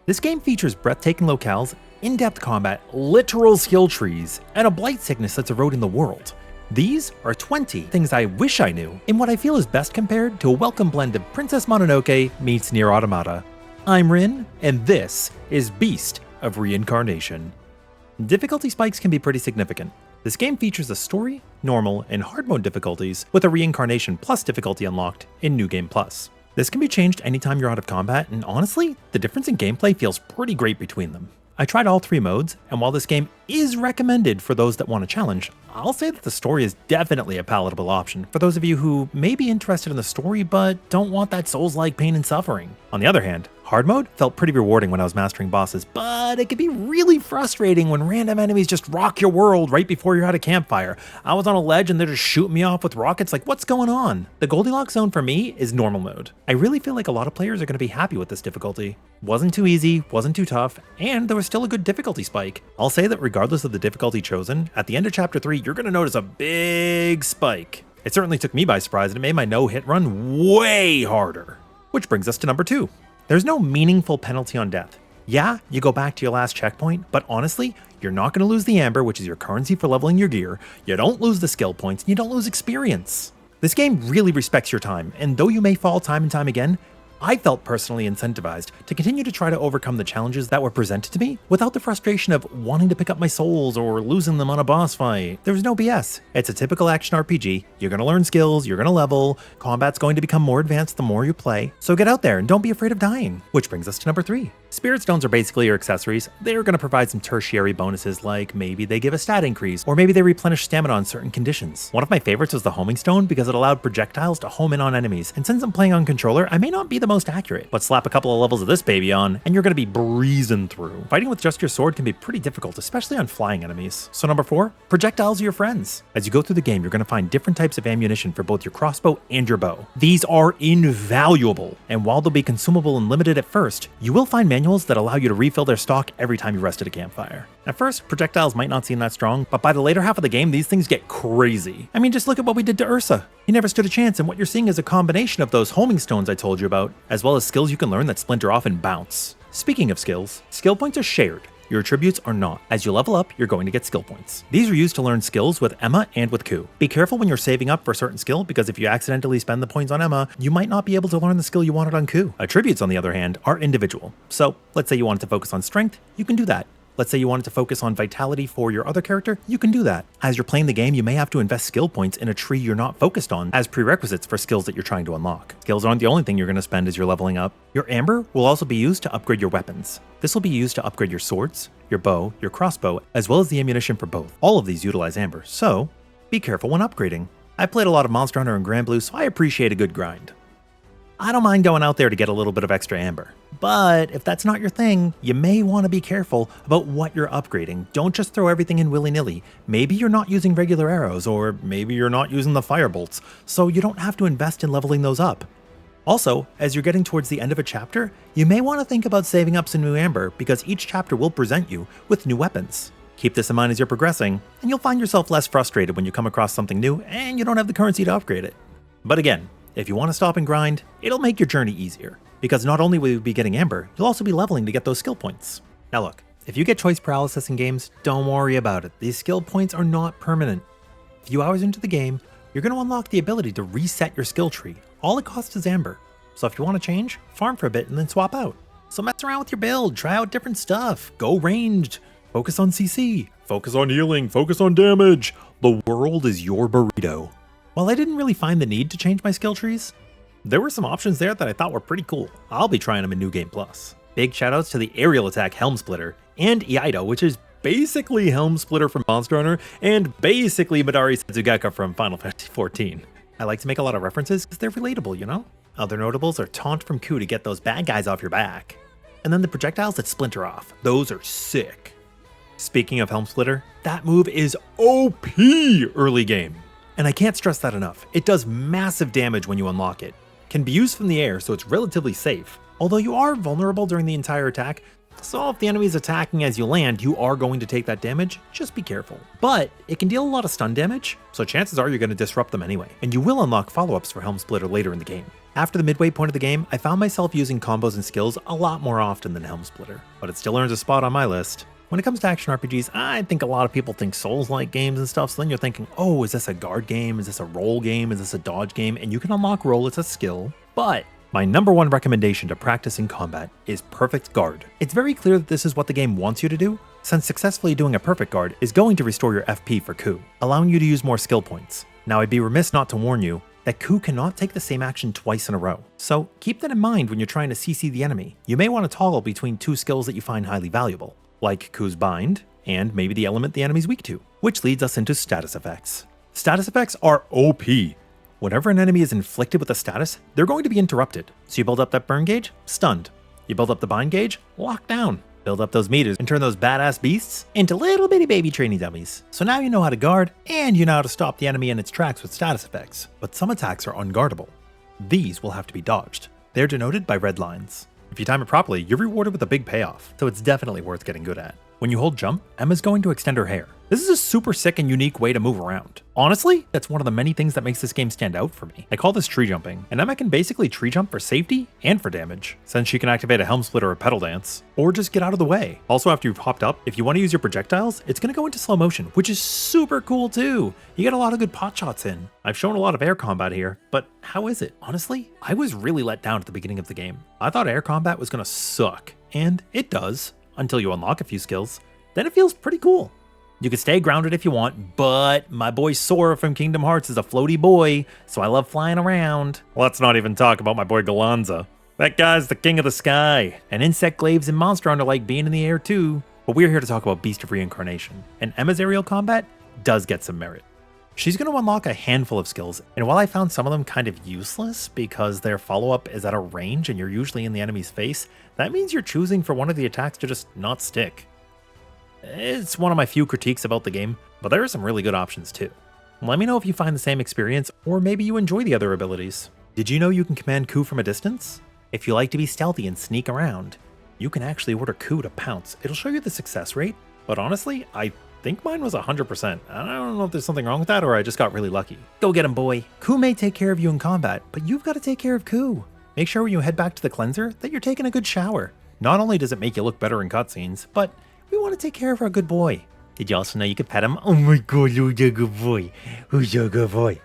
This game features breathtaking locales, in-depth combat, literal skill trees, and a blight sickness that's eroding the world. These are 20 things I wish I knew in what I feel is best compared to a welcome blend of Princess Mononoke meets Nier Automata. I'm Rin, and this is Beast of Reincarnation. Difficulty spikes can be pretty significant. This game features a story, normal, and hard mode difficulties, with a Reincarnation Plus difficulty unlocked in New Game Plus. This can be changed anytime you're out of combat, and honestly, the difference in gameplay feels pretty great between them. I tried all 3 modes, and while this game is recommended for those that want a challenge, I'll say that the story is definitely a palatable option for those of you who may be interested in the story but don't want that Souls-like pain and suffering. On the other hand, hard mode felt pretty rewarding when I was mastering bosses, but it could be really frustrating when random enemies just rock your world right before you're at a campfire. I was on a ledge and they're just shooting me off with rockets, like what's going on? The Goldilocks zone for me is normal mode. I really feel like a lot of players are going to be happy with this difficulty. Wasn't too easy, wasn't too tough, and there was still a good difficulty spike. I'll say that regardless of the difficulty chosen, at the end of chapter 3 you're going to notice a big spike. It certainly took me by surprise and it made my no-hit run way harder. Which brings us to number 2. There's no meaningful penalty on death. Yeah, you go back to your last checkpoint, but honestly, you're not going to lose the amber, which is your currency for leveling your gear, you don't lose the skill points, and you don't lose experience. This game really respects your time, and though you may fall time and time again, I felt personally incentivized to continue to try to overcome the challenges that were presented to me without the frustration of wanting to pick up my souls or losing them on a boss fight. There was no BS. It's a typical action RPG. You're going to learn skills, you're going to level, combat's going to become more advanced the more you play, so get out there and don't be afraid of dying. Which brings us to number 3. Spirit stones are basically your accessories. They're going to provide some tertiary bonuses, like maybe they give a stat increase, or maybe they replenish stamina on certain conditions. One of my favorites was the homing stone because it allowed projectiles to home in on enemies, and since I'm playing on controller, I may not be the most accurate, but slap a couple of levels of this baby on, and you're going to be breezing through. Fighting with just your sword can be pretty difficult, especially on flying enemies. So number 4, projectiles are your friends. As you go through the game, you're going to find different types of ammunition for both your crossbow and your bow. These are invaluable, and while they'll be consumable and limited at first, you will find manuals that allow you to refill their stock every time you rest at a campfire. At first, projectiles might not seem that strong, but by the later half of the game, these things get crazy. I mean, just look at what we did to Ursa. He never stood a chance, and what you're seeing is a combination of those homing stones I told you about, as well as skills you can learn that splinter off and bounce. Speaking of skills, skill points are shared. Your attributes are not. As you level up, you're going to get skill points. These are used to learn skills with Emma and with Ku. Be careful when you're saving up for a certain skill, because if you accidentally spend the points on Emma, you might not be able to learn the skill you wanted on Ku. Attributes, on the other hand, are individual. So, let's say you wanted to focus on strength, you can do that. Let's say you wanted to focus on vitality for your other character, you can do that. As you're playing the game, you may have to invest skill points in a tree you're not focused on as prerequisites for skills that you're trying to unlock. Skills aren't the only thing you're going to spend as you're leveling up. Your amber will also be used to upgrade your weapons. This will be used to upgrade your swords, your bow, your crossbow, as well as the ammunition for both. All of these utilize amber, so be careful when upgrading. I played a lot of Monster Hunter and Grand Blue, so I appreciate a good grind. I don't mind going out there to get a little bit of extra amber. But if that's not your thing, you may want to be careful about what you're upgrading. Don't just throw everything in willy-nilly. Maybe you're not using regular arrows, or maybe you're not using the firebolts, so you don't have to invest in leveling those up. Also, as you're getting towards the end of a chapter, you may want to think about saving up some new amber, because each chapter will present you with new weapons. Keep this in mind as you're progressing, and you'll find yourself less frustrated when you come across something new and you don't have the currency to upgrade it. But again, if you want to stop and grind, it'll make your journey easier, because not only will you be getting amber, you'll also be leveling to get those skill points. Now look, if you get choice paralysis in games, don't worry about it. These skill points are not permanent. A few hours into the game, you're going to unlock the ability to reset your skill tree. All it costs is amber. So if you want to change, farm for a bit and then swap out. So mess around with your build, try out different stuff, go ranged, focus on CC, focus on healing, focus on damage. The world is your burrito. While I didn't really find the need to change my skill trees, there were some options there that I thought were pretty cool. I'll be trying them in New Game Plus. Big shoutouts to the aerial attack HELM Splitter, and Iaido, which is basically HELM Splitter from Monster Hunter, and basically Midari Setsugeka from Final Fantasy XIV. I like to make a lot of references because they're relatable, you know? Other notables are Taunt from Ku to get those bad guys off your back. And then the projectiles that splinter off. Those are sick. Speaking of HELM Splitter, that move is OP early game. And I can't stress that enough. It does massive damage when you unlock it. Can be used from the air, so it's relatively safe. Although you are vulnerable during the entire attack, So if the enemy is attacking as you land, you are going to take that damage, just be careful. But it can deal a lot of stun damage, so chances are you're going to disrupt them anyway, and you will unlock follow-ups for Helm Splitter later in the game. After the midway point of the game, I found myself using combos and skills a lot more often than Helm Splitter, but it still earns a spot on my list. When it comes to action RPGs, I think a lot of people think Souls-like games and stuff, so then you're thinking, oh, is this a guard game? Is this a roll game? Is this a dodge game? And you can unlock roll, it's a skill, but my number one recommendation to practice in combat is Perfect Guard. It's very clear that this is what the game wants you to do, since successfully doing a Perfect Guard is going to restore your FP for Coup, allowing you to use more skill points. Now I'd be remiss not to warn you that Coup cannot take the same action twice in a row, so keep that in mind when you're trying to CC the enemy. You may want to toggle between two skills that you find highly valuable, like Coup's Bind, and maybe the element the enemy's weak to, which leads us into status effects. Status effects are OP. Whenever an enemy is inflicted with a status, they're going to be interrupted. So you build up that burn gauge, stunned. You build up the bind gauge, locked down. Build up those meters and turn those badass beasts into little bitty baby training dummies. So now you know how to guard, and you know how to stop the enemy in its tracks with status effects. But some attacks are unguardable. These will have to be dodged. They're denoted by red lines. If you time it properly, you're rewarded with a big payoff, so it's definitely worth getting good at. When you hold jump, Emma's going to extend her hair. This is a super sick and unique way to move around. Honestly, that's one of the many things that makes this game stand out for me. I call this tree jumping, and Emma can basically tree jump for safety and for damage, since she can activate a Helm Splitter or Petal Dance, or just get out of the way. Also, after you've hopped up, if you want to use your projectiles, it's going to go into slow motion, which is super cool too. You get a lot of good pot shots in. I've shown a lot of air combat here, but how is it? Honestly, I was really let down at the beginning of the game. I thought air combat was going to suck, and it does, until you unlock a few skills. Then it feels pretty cool. You can stay grounded if you want, but my boy Sora from Kingdom Hearts is a floaty boy, so I love flying around. Let's not even talk about my boy Galanza. That guy's the king of the sky, and insect glaives and monster hunter like being in the air too. But we're here to talk about Beast of Reincarnation, and Emma's aerial combat does get some merit. She's going to unlock a handful of skills, and while I found some of them kind of useless because their follow-up is at a range and you're usually in the enemy's face, that means you're choosing for one of the attacks to just not stick. It's one of my few critiques about the game, but there are some really good options too. Let me know if you find the same experience, or maybe you enjoy the other abilities. Did you know you can command Coup from a distance? If you like to be stealthy and sneak around, you can actually order Coup to pounce. It'll show you the success rate, but honestly, I think mine was 100%. I don't know if there's something wrong with that or I just got really lucky. Go get him, boy. Coup may take care of you in combat, but you've got to take care of Coup. Make sure when you head back to the cleanser that you're taking a good shower. Not only does it make you look better in cutscenes, but we want to take care of our good boy. Did you also know you could pet him? Oh my god, who's your good boy? Who's your good boy?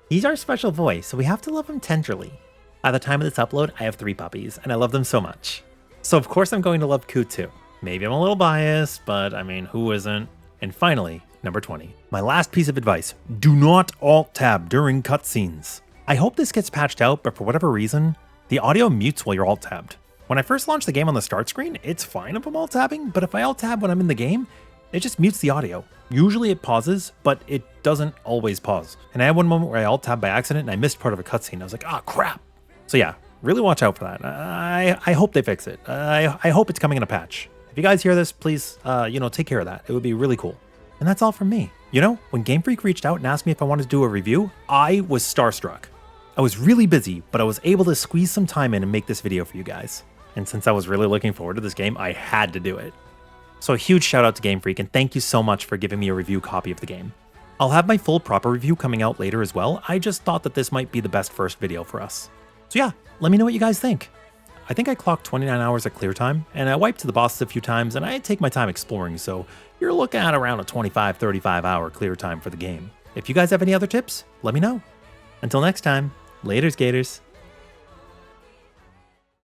He's our special boy, so we have to love him tenderly. At the time of this upload, I have 3 puppies, and I love them so much. So of course I'm going to love Coup too. Maybe I'm a little biased, but I mean, who isn't? And finally, number 20. My last piece of advice, do not alt-tab during cutscenes. I hope this gets patched out, but for whatever reason, the audio mutes while you're alt-tabbed. When I first launched the game on the start screen, it's fine if I'm alt-tabbing, but if I alt-tab when I'm in the game, it just mutes the audio. Usually it pauses, but it doesn't always pause. And I had one moment where I alt-tabbed by accident and I missed part of a cutscene. I was like, oh crap. So yeah, really watch out for that. I hope they fix it. I hope it's coming in a patch. If you guys hear this, please, take care of that. It would be really cool. And that's all from me. You know, when Game Freak reached out and asked me if I wanted to do a review, I was starstruck. I was really busy, but I was able to squeeze some time in and make this video for you guys. And since I was really looking forward to this game, I had to do it. So a huge shout out to Game Freak, and thank you so much for giving me a review copy of the game. I'll have my full proper review coming out later as well. I just thought that this might be the best first video for us. So yeah, let me know what you guys think. I think I clocked 29 hours of clear time, and I wiped to the bosses a few times, and I take my time exploring, so you're looking at around a 25-35 hour clear time for the game. If you guys have any other tips, let me know. Until next time, laters gators.